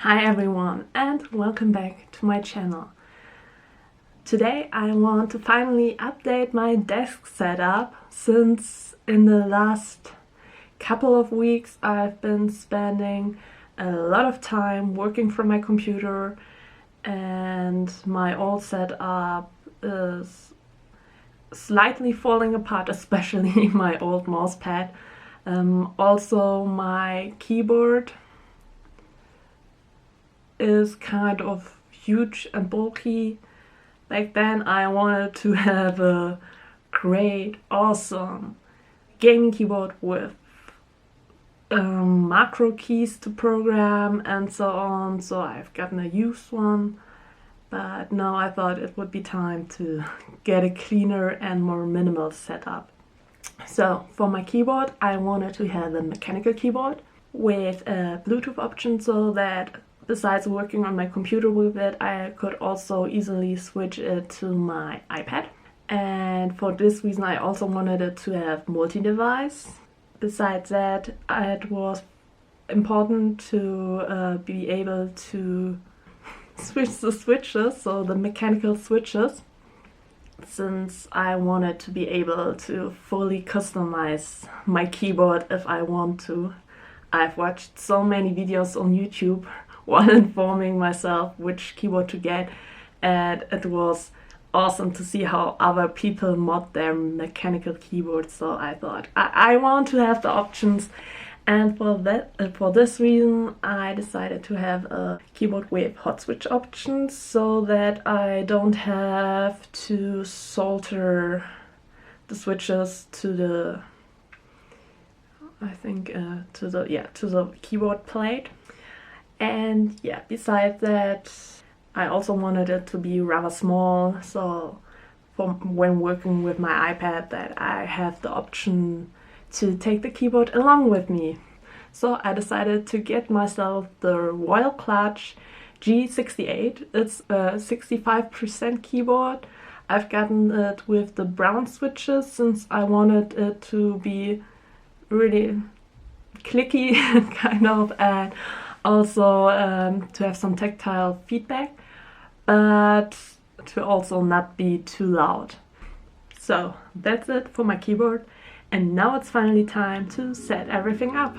Hi everyone and welcome back to my channel. Today I want to finally update my desk setup, since in the last couple of weeks I've been spending a lot of time working from my computer and my old setup is slightly falling apart, especially my old mouse pad. Also my keyboard is kind of huge and bulky. Back then I wanted to have a great, awesome gaming keyboard with macro keys to program and so on, so I've gotten a used one. But now I thought it would be time to get a cleaner and more minimal setup. So for my keyboard I wanted to have a mechanical keyboard with a Bluetooth option, so that besides working on my computer with it, I could also easily switch it to my iPad. And for this reason I also wanted it to have multi-device. Besides that, it was important to be able to switch the switches, so the mechanical switches, since I wanted to be able to fully customize my keyboard if I want to. I've watched so many videos on YouTube while informing myself which keyboard to get, and it was awesome to see how other people mod their mechanical keyboards. So I thought I want to have the options, and for this reason I decided to have a keyboard with hot switch options, so that I don't have to solder the switches to the to the keyboard plate. And yeah, besides that, I also wanted it to be rather small, so when working with my iPad, that I have the option to take the keyboard along with me. So I decided to get myself the Royal Kludge G68. It's a 65% keyboard. I've gotten it with the brown switches since I wanted it to be really clicky kind of, and also to have some tactile feedback, but to also not be too loud. So that's it for my keyboard, and now it's finally time to set everything up.